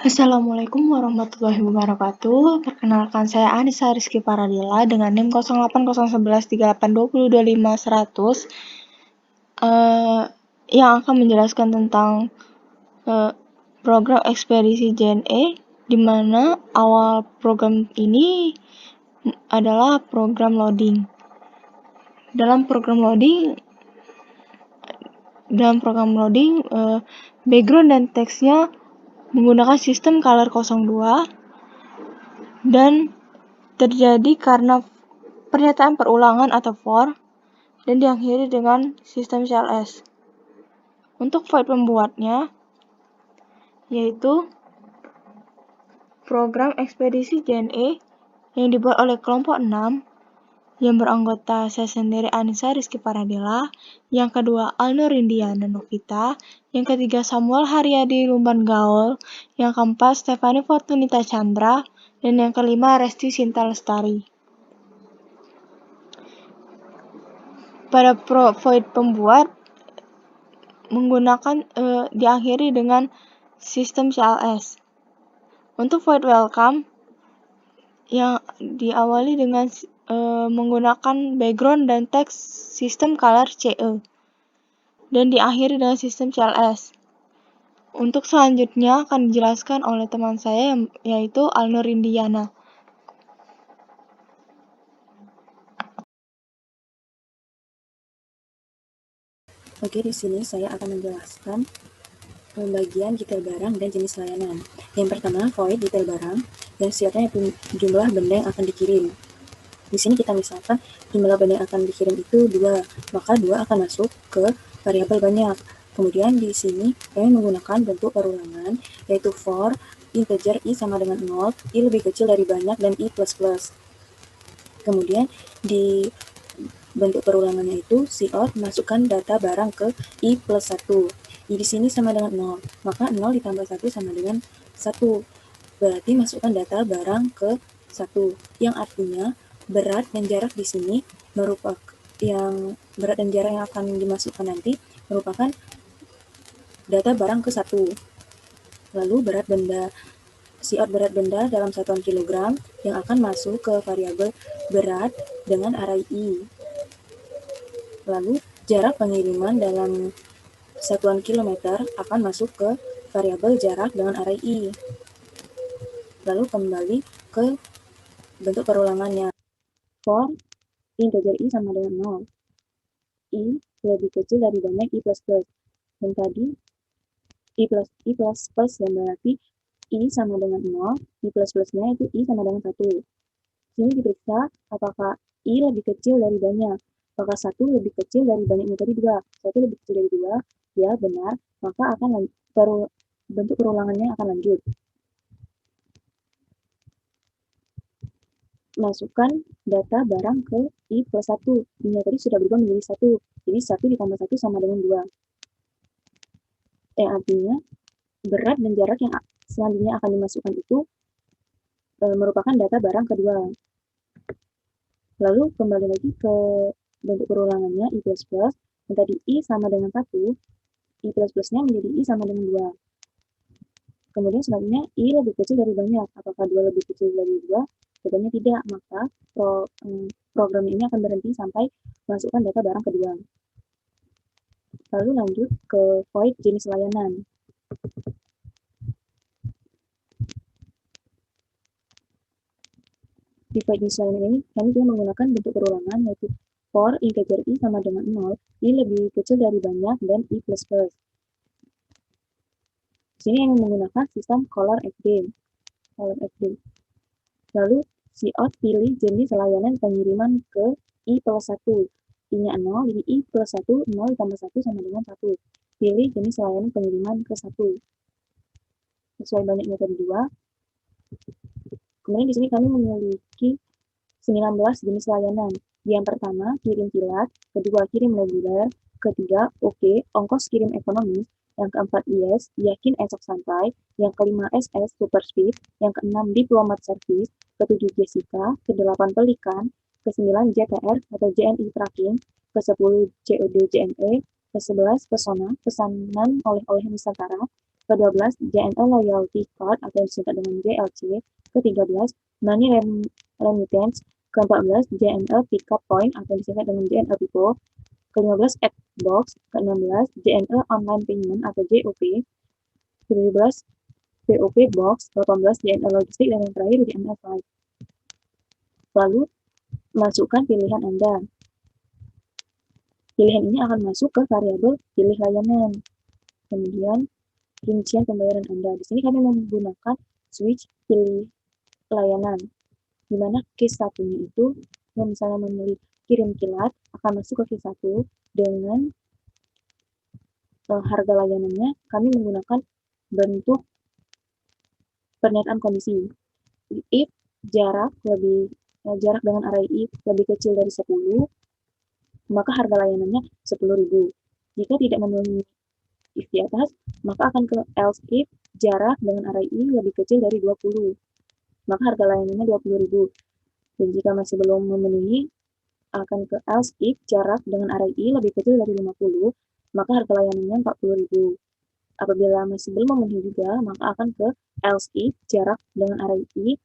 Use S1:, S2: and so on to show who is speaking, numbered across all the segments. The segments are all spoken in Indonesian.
S1: Assalamualaikum warahmatullahi wabarakatuh. Perkenalkan, saya Anissa Rizky Paradila dengan NIM 08011382025100 yang akan menjelaskan tentang program ekspedisi JNE, di mana awal program ini adalah program loading. Dalam program loading, background dan teksnya menggunakan sistem color 02 dan terjadi karena pernyataan perulangan atau for dan diakhiri dengan sistem CLS. Untuk void pembuatnya yaitu program ekspedisi JNE yang dibuat oleh kelompok 6 yang beranggota saya sendiri Anissa Rizky Paradila, yang kedua Alnur Indiana Novita, yang ketiga Samuel Haryadi Lumban Gaul, yang keempat Stefani Fortunita Chandra, dan yang kelima Resti Sinta Lestari. Pada void pembuat menggunakan diakhiri dengan sistem CLS. Untuk void welcome yang diawali dengan menggunakan background dan teks sistem color CE dan diakhiri dengan sistem CLS. Untuk selanjutnya akan dijelaskan oleh teman saya yaitu Alnur Indiana.
S2: Oke, di sini saya akan menjelaskan pembagian detail barang dan jenis layanan. Yang pertama, void detail barang, yang sifatnya jumlah benda yang akan dikirim. Di sini kita misalkan jumlah benda yang akan dikirim itu 2, maka 2 akan masuk ke variabel banyak. Kemudian di sini kami menggunakan bentuk perulangan, yaitu for integer i sama dengan 0, i lebih kecil dari banyak, dan i plus plus. Kemudian di bentuk perulangannya itu cout masukkan data barang ke i plus 1. I di sini sama dengan 0, maka 0 ditambah 1 sama dengan 1. Berarti masukkan data barang ke 1, yang artinya berat dan jarak di sini merupakan berat dan jarak yang akan dimasukkan nanti merupakan data barang ke 1. Lalu berat benda, cout berat benda dalam satuan kilogram yang akan masuk ke variabel berat dengan array i. Lalu jarak pengiriman dalam satuan kilometer akan masuk ke variabel jarak dengan array i. Lalu kembali ke bentuk perulangannya. For integer i sama dengan 0. I lebih kecil dari banyak i plus plus. Dan tadi i plus plus yang berarti i sama dengan 0, i plus plusnya itu i sama dengan 1. Sini diperiksa apakah i lebih kecil dari banyak. Apakah 1 lebih kecil dari banyaknya tadi 2. 1 lebih kecil dari 2, ya benar, maka akan bentuk perulangannya akan lanjut. Masukkan data barang ke i plus 1. I-nya tadi sudah berubah menjadi 1. Jadi 1 ditambah 1 sama dengan 2. Artinya berat dan jarak yang selanjutnya akan dimasukkan itu merupakan data barang kedua. Lalu kembali lagi ke bentuk perulangannya i plus plus. Dan tadi i sama dengan 1, i plus plusnya menjadi i sama dengan 2. Kemudian selanjutnya i lebih kecil dari banyak. Apakah 2 lebih kecil dari 2? Jawabannya tidak, maka program ini akan berhenti sampai masukkan data barang kedua. Lalu lanjut ke void jenis layanan. Di void jenis layanan ini kami juga menggunakan bentuk perulangan, yaitu for integer i sama dengan 0, i lebih kecil dari banyak, dan i plus plus. Di sini yang menggunakan sistem color XD. Lalu cout pilih jenis layanan pengiriman ke i plus 1. I-nya 0, jadi i plus 1, 0 ditambah 1 sama dengan 1. Pilih jenis layanan pengiriman ke 1. Sesuai banyaknya tadi 2. Kemudian di sini kami memiliki 19 jenis layanan. Yang pertama, kirim kilat. Kedua, kirim reguler. Ketiga, oke, ongkos kirim ekonomis. Yang keempat, yes, yakin esok sampai. Yang kelima, SS, super speed. Yang keenam, diplomat service. Ketujuh, Jessica. Kedelapan, pelikan. Kesembilan, JTR atau JNI tracking. Kesepuluh, COD JNE. Ke-11, pesona, pesanan oleh-oleh Nusantara. Ke-12, JNE Loyalty Card atau disingkat dengan JLC. Ke-13, Money Remittance. Ke-14, JNE Pickup Point atau disingkat dengan JNE Pipo. Ke-15, Adbox. Ke-16, JNE Online Payment atau JOP. Ke-17, POP Box. Ke-18, JNE Logistik. Dan yang terakhir JNE Flight. Lalu, masukkan pilihan Anda. Pilihan ini akan masuk ke variabel pilih layanan. Kemudian, rincian pembayaran Anda. Di sini kami menggunakan switch pilih layanan, di mana case satunya itu yang misalnya memilih kirim kilat akan masuk ke case 1 dengan harga layanannya kami menggunakan bentuk pernyataan kondisi. If jarak dengan array if lebih kecil dari 10, maka harga layanannya 10.000. Jika tidak memenuhi if di atas, maka akan ke else if jarak dengan array i lebih kecil dari 20, maka harga layanannya 20.000. Dan jika masih belum memenuhi, akan ke else if jarak dengan array i lebih kecil dari 50, maka harga layanannya 40.000. Apabila masih belum memenuhi juga, maka akan ke else if jarak dengan array i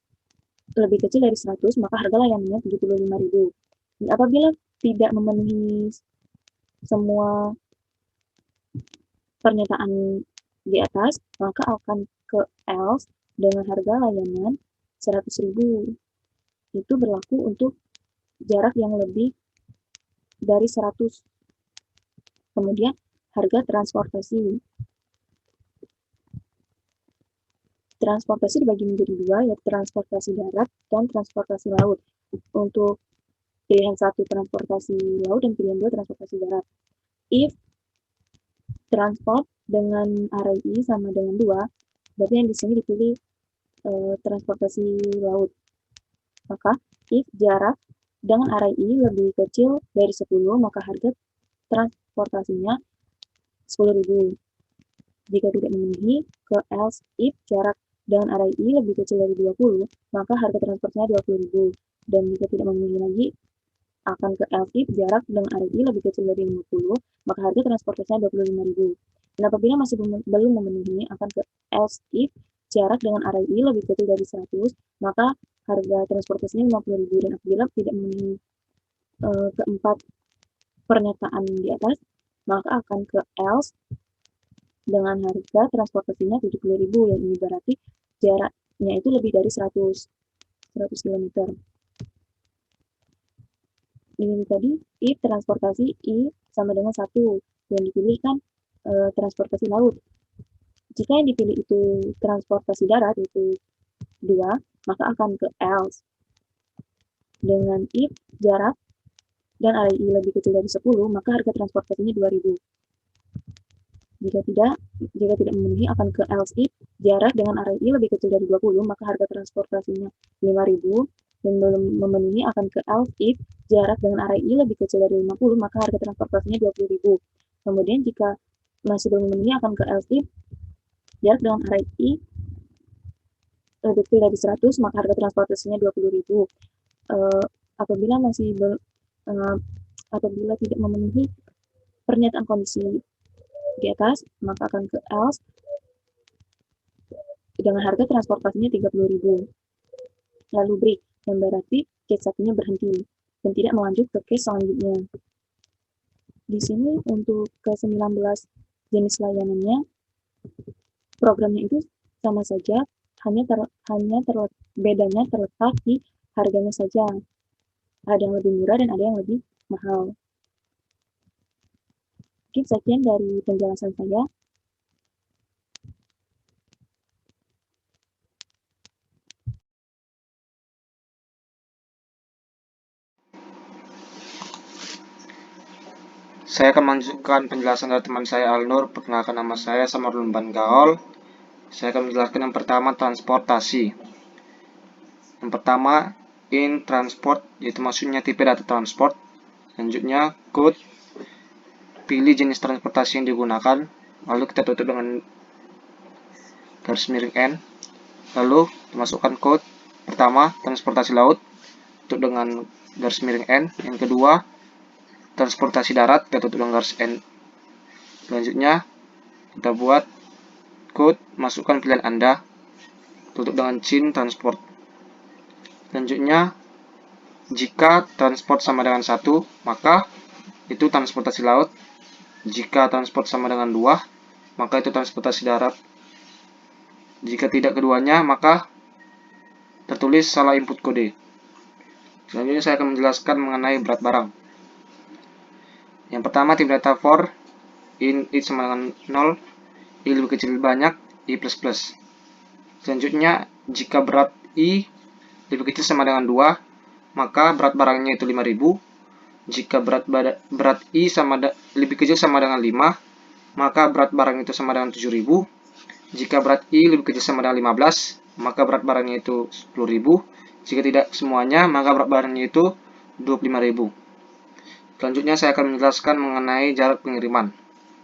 S2: lebih kecil dari 100, maka harga layanannya 75.000. Dan apabila tidak memenuhi semua pernyataan di atas, maka akan ke else dengan harga layanan 100.000. Itu berlaku untuk jarak yang lebih dari 100. Kemudian harga transportasi. Transportasi dibagi menjadi dua, yaitu transportasi darat dan transportasi laut. Untuk pilihan 1 transportasi laut dan pilihan 2 transportasi darat. If transport dengan array i sama dengan 2, berarti yang di sini dipilih transportasi laut. Maka if jarak dengan array i lebih kecil dari 10, maka harga transportasinya 10.000. Jika tidak memenuhi, ke else if jarak dengan array i lebih kecil dari 20, maka harga transportasinya 20.000. Dan jika tidak memenuhi lagi, akan ke else if jarak dengan array i lebih kecil dari 50, maka harga transportasinya 25.000. Dan apabila masih belum memenuhi, akan ke else if jarak dengan array i lebih kecil dari 100, maka harga transportasinya 50.000. Dan apabila tidak memenuhi keempat pernyataan di atas, maka akan ke else dengan harga transportasinya 70.000, yang ini berarti jaraknya itu lebih dari 100 km. Ini tadi if transportasi i sama dengan 1, yang dipilih kan transportasi laut. Jika yang dipilih itu transportasi darat, itu 2, maka akan ke else dengan if jarak dan array i lebih kecil dari 10, maka harga transportasinya 2.000. Jika tidak memenuhi, akan ke else if jarak dengan array i lebih kecil dari 20, maka harga transportasinya 5.000. Dan belum memenuhi, akan ke else if jarak dengan array i lebih kecil dari 50, maka harga transportasinya 20.000. Kemudian jika masih belum memenuhi, akan ke else if jarak dengan array i lebih kecil dari 100, maka harga transportasinya 20.000. Apabila tidak memenuhi pernyataan kondisi di atas, maka akan ke else dengan harga transportasinya 30.000. Lalu break, yang berarti case satunya berhenti dan tidak melanjut ke case selanjutnya. Di sini untuk ke-19 jenis layanannya, programnya itu sama saja, bedanya terletak di harganya saja. Ada yang lebih murah dan ada yang lebih mahal. Mungkin sekian dari penjelasan saya.
S3: Saya akan melanjutkan penjelasan dari teman saya Alnur. Perkenalkan, nama saya Samarul Bangaol. Saya akan menjelaskan yang pertama, transportasi. Yang pertama, in transport, yaitu maksudnya tipe data transport. Selanjutnya, code, pilih jenis transportasi yang digunakan, lalu kita tutup dengan garis miring N. Lalu masukkan code pertama, transportasi laut, tutup dengan garis miring N. Yang kedua, transportasi darat, kita tutup dengan garis N. Selanjutnya kita buat code, masukkan pilihan Anda, tutup dengan chain transport. Selanjutnya, jika transport sama dengan 1, maka itu transportasi laut. Jika transport sama dengan 2, maka itu transportasi darat. Jika tidak keduanya, maka tertulis salah input kode. Selanjutnya saya akan menjelaskan mengenai berat barang. Yang pertama, type data for in I sama dengan 0, I lebih kecil banyak, I plus plus. Selanjutnya, jika berat I lebih kecil sama dengan 2, maka berat barangnya itu 5000. Jika berat I lebih kecil sama dengan 5, maka berat barang itu sama dengan 7000. Jika berat I lebih kecil sama dengan 15, maka berat barangnya itu 10.000. Jika tidak semuanya, maka berat barangnya itu 25.000. Selanjutnya saya akan menjelaskan mengenai jarak pengiriman.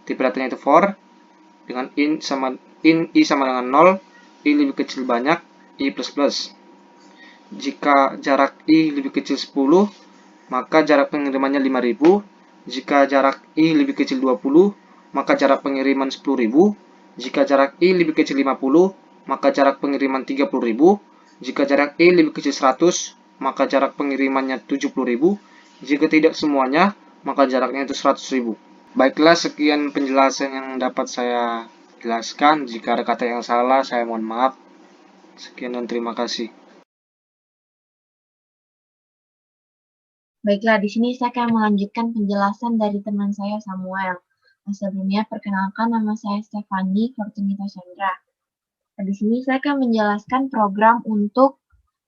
S3: Tipe datanya itu for dengan in I sama dengan 0, I lebih kecil banyak, I plus plus. Jika jarak I lebih kecil 10, maka jarak pengirimannya 5000. Jika jarak I lebih kecil 20, maka jarak pengiriman 10.000. Jika jarak I lebih kecil 50, maka jarak pengiriman 30.000. Jika jarak I lebih kecil 100, maka jarak pengirimannya 70.000. Jika tidak semuanya, maka jaraknya itu 100.000. Baiklah, sekian penjelasan yang dapat saya jelaskan. Jika ada kata yang salah, saya mohon maaf. Sekian dan terima kasih.
S4: Baiklah, di sini saya akan melanjutkan penjelasan dari teman saya Samuel. Sebelumnya, perkenalkan nama saya Stefani Fortunita Chandra. Di sini saya akan menjelaskan program untuk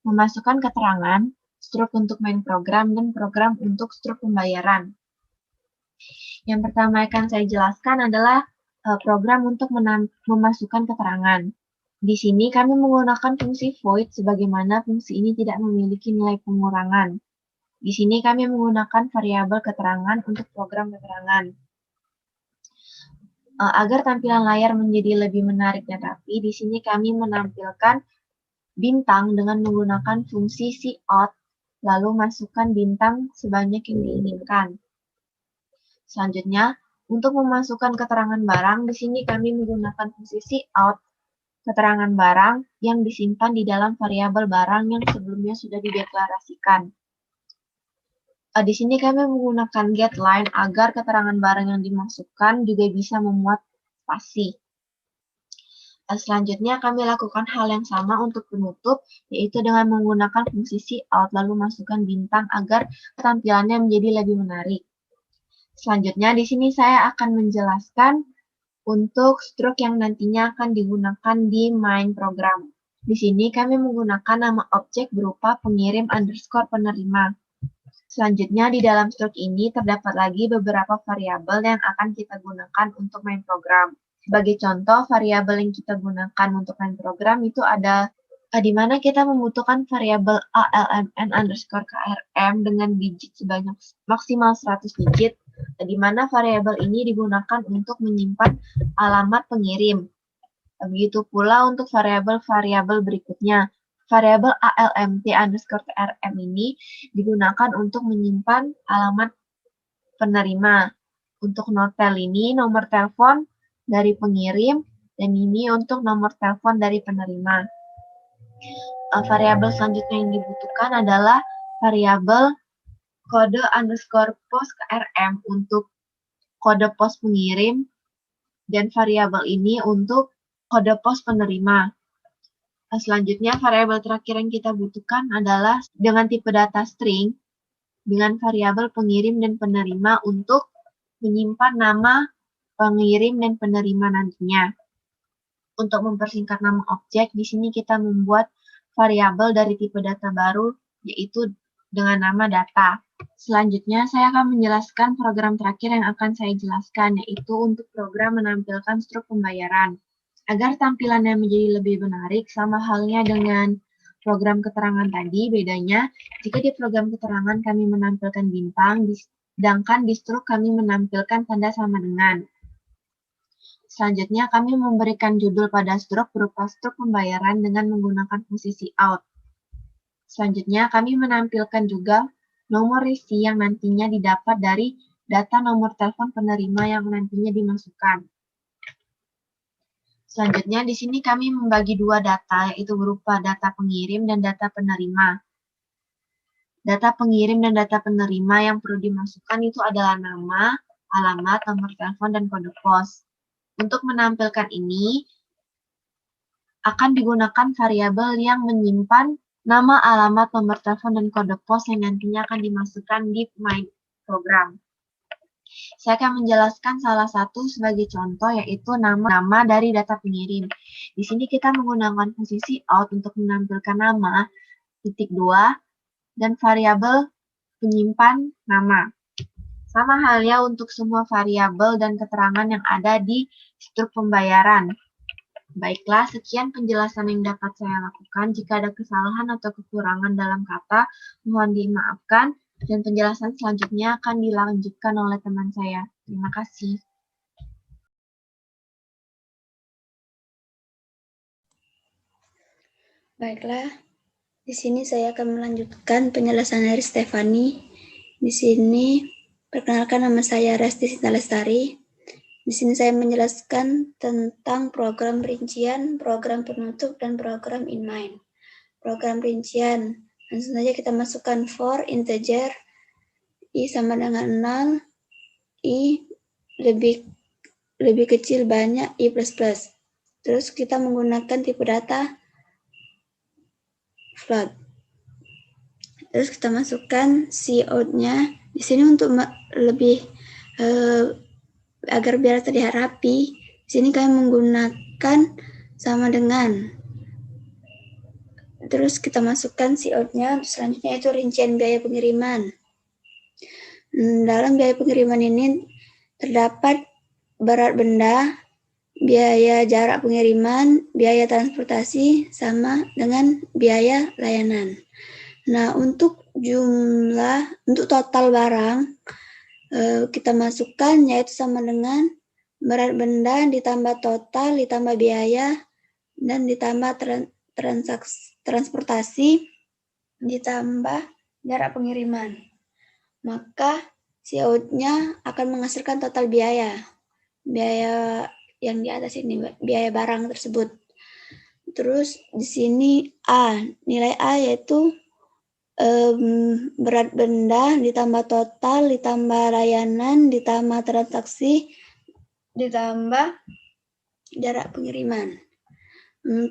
S4: memasukkan keterangan, struk untuk main program, dan program untuk struk pembayaran. Yang pertama akan saya jelaskan adalah program untuk memasukkan keterangan. Di sini kami menggunakan fungsi void sebagaimana fungsi ini tidak memiliki nilai pengurangan. Di sini kami menggunakan variabel keterangan untuk program keterangan. Agar tampilan layar menjadi lebih menarik dan rapi, di sini kami menampilkan bintang dengan menggunakan fungsi cout, lalu masukkan bintang sebanyak yang diinginkan. Selanjutnya, untuk memasukkan keterangan barang, di sini kami menggunakan fungsi cout, keterangan barang yang disimpan di dalam variabel barang yang sebelumnya sudah dideklarasikan. Di sini kami menggunakan getLine agar keterangan barang yang dimasukkan juga bisa memuat spasi. Selanjutnya kami lakukan hal yang sama untuk penutup, yaitu dengan menggunakan fungsi cout lalu masukkan bintang agar tampilannya menjadi lebih menarik. Selanjutnya di sini saya akan menjelaskan untuk struk yang nantinya akan digunakan di main program. Di sini kami menggunakan nama objek berupa pengirim underscore penerima. Selanjutnya di dalam struk ini terdapat lagi beberapa variabel yang akan kita gunakan untuk main program. Sebagai contoh, variabel yang kita gunakan untuk main program itu ada di mana kita membutuhkan variabel ALMN underscore KRM dengan digit sebanyak maksimal 100 digit, di mana variabel ini digunakan untuk menyimpan alamat pengirim. Begitu pula untuk variabel-variabel berikutnya. Variabel ALMT underscore KRM ini digunakan untuk menyimpan alamat penerima. Untuk notel ini nomor telepon dari pengirim, dan ini untuk nomor telepon dari penerima. Variabel selanjutnya yang dibutuhkan adalah variabel kode underscore pos KRM untuk kode pos pengirim, dan variabel ini untuk kode pos penerima. Selanjutnya, variabel terakhir yang kita butuhkan adalah dengan tipe data string, dengan variabel pengirim dan penerima untuk menyimpan nama pengirim dan penerima nantinya. Untuk mempersingkat nama objek, di sini kita membuat variabel dari tipe data baru, yaitu dengan nama data. Selanjutnya, saya akan menjelaskan program terakhir yang akan saya jelaskan, yaitu untuk program menampilkan struk pembayaran. Agar tampilannya menjadi lebih menarik, sama halnya dengan program keterangan tadi, bedanya jika di program keterangan kami menampilkan bintang, sedangkan di struk kami menampilkan tanda sama dengan. Selanjutnya, kami memberikan judul pada struk berupa struk pembayaran dengan menggunakan fungsi cout. Selanjutnya, kami menampilkan juga nomor resi yang nantinya didapat dari data nomor telepon penerima yang nantinya dimasukkan. Selanjutnya, di sini kami membagi dua data, yaitu berupa data pengirim dan data penerima. Data pengirim dan data penerima yang perlu dimasukkan itu adalah nama, alamat, nomor telepon, dan kode pos. Untuk menampilkan ini, akan digunakan variabel yang menyimpan nama, alamat, nomor telepon, dan kode pos yang nantinya akan dimasukkan di main program. Saya akan menjelaskan salah satu sebagai contoh, yaitu nama dari data pengirim. Di sini kita menggunakan fungsi out untuk menampilkan nama, _2, dan variabel penyimpan nama. Sama halnya untuk semua variabel dan keterangan yang ada di struk pembayaran. Baiklah, sekian penjelasan yang dapat saya lakukan. Jika ada kesalahan atau kekurangan dalam kata, mohon dimaafkan. Dan penjelasan selanjutnya akan dilanjutkan oleh teman saya. Terima kasih.
S5: Baiklah, di sini saya akan melanjutkan penjelasan dari Stefani. Di sini, perkenalkan nama saya Resti Sinta Lestari. Di sini saya menjelaskan tentang program rincian, program penutup, dan program inline. Program rincian, langsung saja kita masukkan for integer, I sama dengan 0, I lebih kecil banyak, I plus plus. Terus kita menggunakan tipe data float. Terus kita masukkan cout-nya. Di sini untuk lebih agar biar terlihat rapi, di sini kami menggunakan sama dengan. Terus kita masukkan cout-nya. Selanjutnya itu rincian biaya pengiriman. Dalam biaya pengiriman ini terdapat berat benda, biaya jarak pengiriman, biaya transportasi, sama dengan biaya layanan. Nah, untuk total barang, kita masukkan yaitu sama dengan berat benda ditambah total, ditambah biaya, dan ditambah transportasi, ditambah jarak pengiriman. Maka cout-nya akan menghasilkan total biaya yang di atas ini, biaya barang tersebut. Terus di sini nilai A yaitu berat benda ditambah total, ditambah layanan, ditambah transaksi, ditambah jarak pengiriman.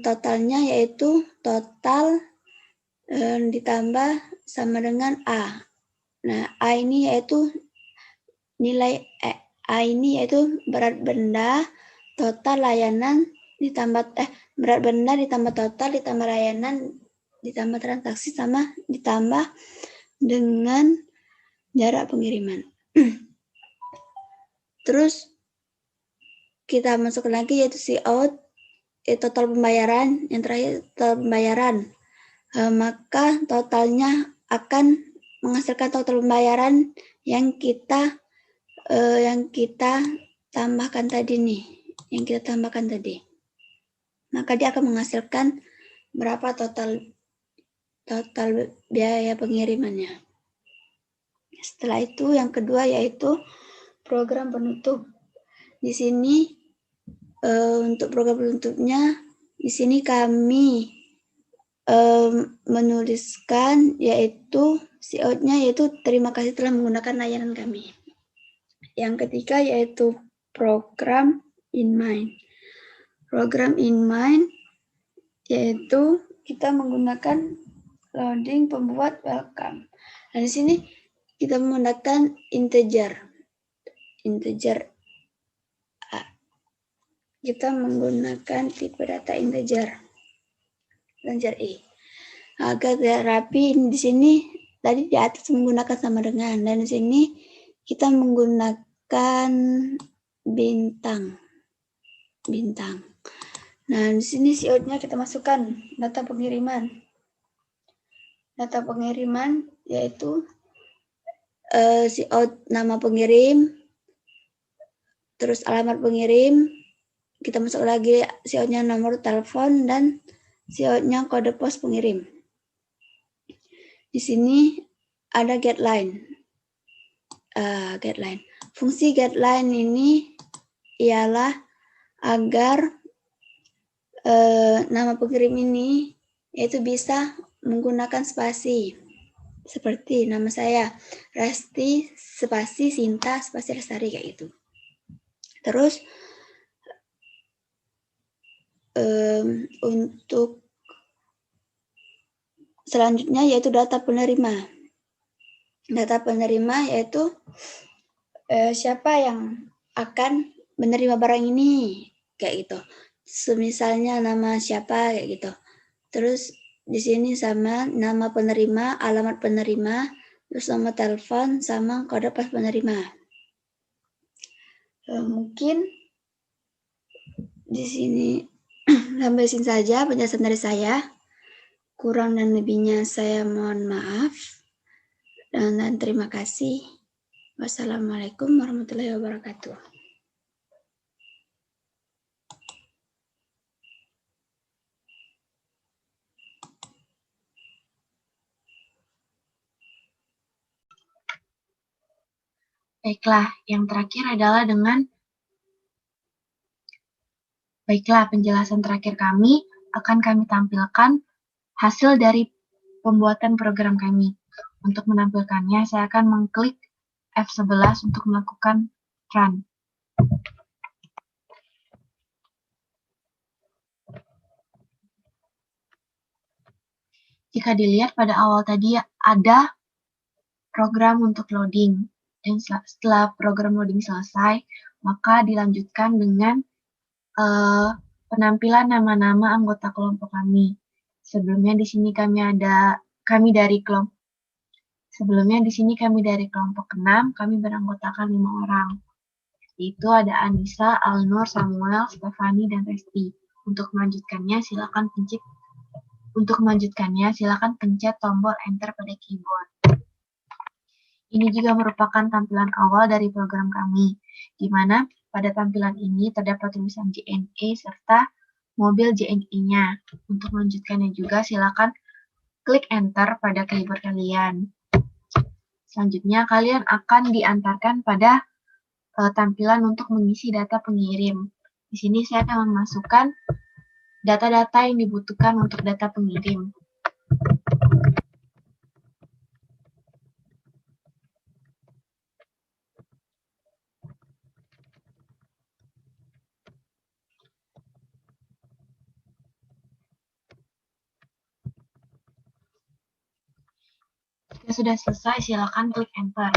S5: Totalnya yaitu total ditambah sama dengan A. Nah, A ini yaitu berat benda, total layanan, berat benda ditambah total, ditambah layanan, ditambah transaksi, sama ditambah dengan jarak pengiriman. Terus kita masukkan lagi yaitu cout, total pembayaran, yang terakhir total pembayaran. Maka totalnya akan menghasilkan total pembayaran yang kita tambahkan tadi nih, Maka dia akan menghasilkan berapa total biaya pengirimannya. Setelah itu yang kedua yaitu program penutup. Di sini untuk program penutupnya, di sini kami menuliskan yaitu cout-nya yaitu terima kasih telah menggunakan layanan kami. Yang ketiga yaitu program inline. Program inline yaitu kita menggunakan loading pembuat welcome. Nah, di sini kita menggunakan integer A. Kita menggunakan tipe data integer I. Agar rapi, di sini tadi di atas menggunakan sama dengan, dan di sini kita menggunakan bintang. Nah, di sini cout-nya kita masukkan data pengiriman. Data pengiriman yaitu cout nama pengirim, terus alamat pengirim, kita masuk lagi cout-nya nomor telepon, dan cout-nya kode pos pengirim. Di sini ada getLine. Fungsi getLine ini ialah agar nama pengirim ini yaitu bisa menggunakan spasi. Seperti nama saya, Resti, spasi Sinta, spasi Lestari, kayak gitu. Terus untuk selanjutnya yaitu data penerima. Data penerima yaitu siapa yang akan menerima barang ini, kayak gitu. Misalnya nama siapa, kayak gitu. Terus di sini sama nama penerima, alamat penerima, terus nomor telepon sama kode pas penerima. Mungkin di sini sampai sini saja penjelasan dari saya. Kurang dan lebihnya saya mohon maaf. Dan terima kasih. Wassalamualaikum warahmatullahi wabarakatuh.
S4: Baiklah, yang terakhir adalah penjelasan terakhir kami akan kami tampilkan hasil dari pembuatan program kami. Untuk menampilkannya, saya akan mengklik F11 untuk melakukan run. Jika dilihat pada awal tadi ada program untuk loading, dan setelah program loading selesai, maka dilanjutkan dengan penampilan nama-nama anggota kelompok kami. Sebelumnya di sini kami dari kelompok 6, kami beranggotakan 5 orang. Yaitu ada Anissa, Alnur, Samuel, Stefani, dan Resti. Untuk melanjutkannya silakan pencet tombol enter pada keyboard. Ini juga merupakan tampilan awal dari program kami, di mana pada tampilan ini terdapat tulisan JNE serta mobil JNE-nya. Untuk melanjutkannya juga silakan klik enter pada keyboard kalian. Selanjutnya kalian akan diantarkan pada tampilan untuk mengisi data pengirim. Di sini saya akan memasukkan data-data yang dibutuhkan untuk data pengirim. Jika sudah selesai, silakan klik enter.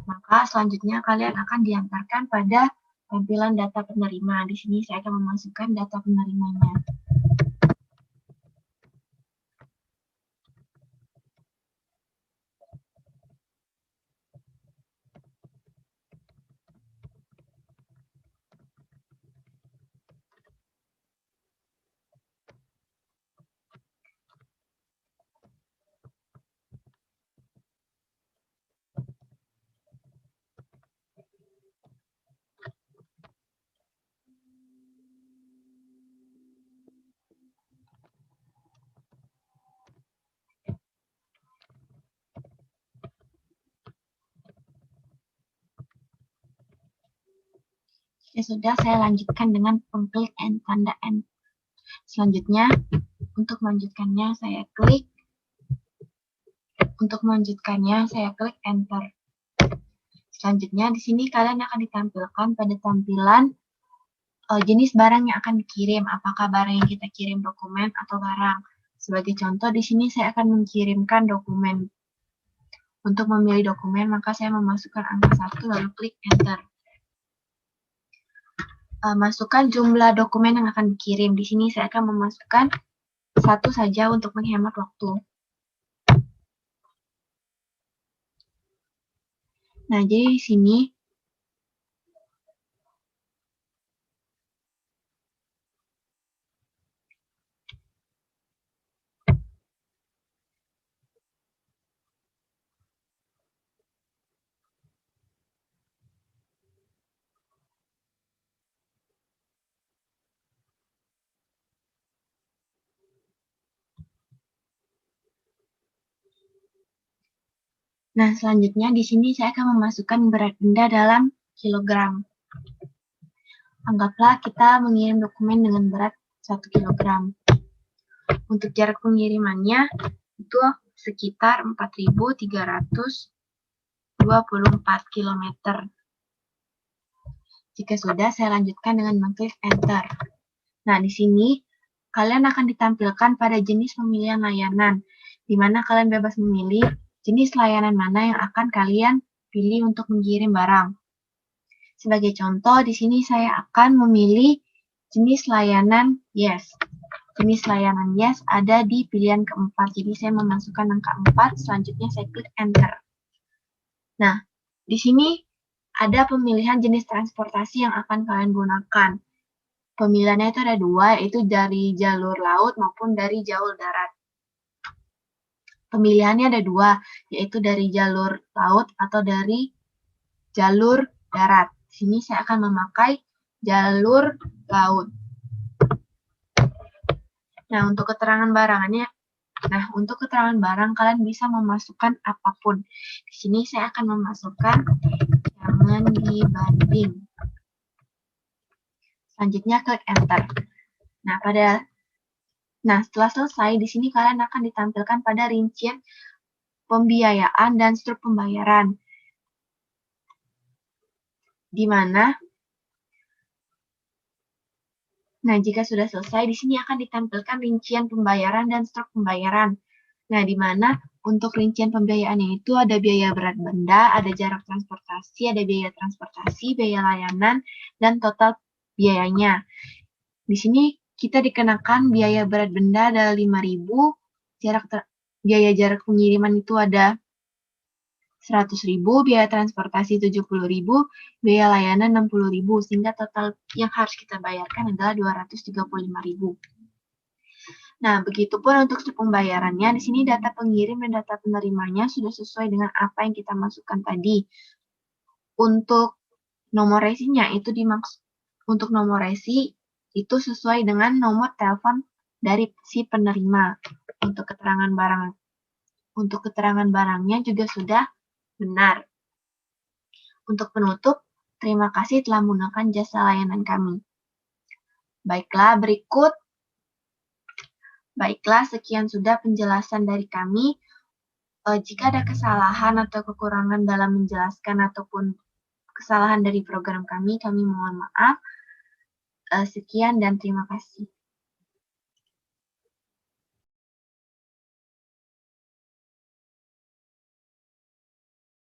S4: Maka selanjutnya kalian akan diantarkan pada tampilan data penerima. Di sini saya akan memasukkan data penerimanya. Ya sudah, saya lanjutkan dengan pengklik tanda N. Selanjutnya, untuk melanjutkannya saya klik enter. Selanjutnya di sini kalian akan ditampilkan pada tampilan jenis barang yang akan dikirim, apakah barang yang kita kirim dokumen atau barang. Sebagai contoh di sini saya akan mengirimkan dokumen. Untuk memilih dokumen maka saya memasukkan angka 1 lalu klik enter. Masukkan jumlah dokumen yang akan dikirim. Di sini saya akan memasukkan 1 saja untuk menghemat waktu. Nah, jadi di sini Nah, selanjutnya di sini saya akan memasukkan berat benda dalam kilogram. Anggaplah kita mengirim dokumen dengan berat 1 kg. Untuk jarak pengirimannya itu sekitar 4.324 km. Jika sudah, saya lanjutkan dengan mengklik Enter. Nah, di sini kalian akan ditampilkan pada jenis pemilihan layanan, di mana kalian bebas memilih jenis layanan mana yang akan kalian pilih untuk mengirim barang. Sebagai contoh, di sini saya akan memilih jenis layanan Yes. Jenis layanan Yes ada di pilihan keempat. Jadi saya memasukkan angka 4, selanjutnya saya klik Enter. Nah, di sini ada pemilihan jenis transportasi yang akan kalian gunakan. Pemilihannya itu ada 2, yaitu dari jalur laut maupun dari jalur darat. Pemilihannya ada 2, yaitu dari jalur laut atau dari jalur darat. Di sini saya akan memakai jalur laut. Nah, untuk keterangan barang kalian bisa memasukkan apapun. Di sini saya akan memasukkan jangan dibanding. Selanjutnya klik Enter. Nah, setelah selesai, di sini kalian akan ditampilkan pada rincian pembiayaan dan struk pembayaran. Jika sudah selesai, di sini akan ditampilkan rincian pembayaran dan struk pembayaran. Nah, di mana untuk rincian pembiayaannya itu ada biaya berat benda, ada jarak transportasi, ada biaya transportasi, biaya layanan, dan total biayanya. Di sini kita dikenakan biaya berat benda ada 5.000, biaya jarak pengiriman itu ada 100.000, biaya transportasi 70.000, biaya layanan 60.000, sehingga total yang harus kita bayarkan adalah 235.000. Nah, begitupun untuk pembayarannya, di sini data pengirim dan data penerimanya sudah sesuai dengan apa yang kita masukkan tadi. Untuk nomor resinya itu untuk nomor resi itu sesuai dengan nomor telepon dari si penerima. Untuk keterangan barangnya juga sudah benar. Untuk penutup, terima kasih telah menggunakan jasa layanan kami. Baiklah, sekian sudah penjelasan dari kami. Jika ada kesalahan atau kekurangan dalam menjelaskan ataupun kesalahan dari program kami mohon maaf. Sekian dan terima kasih.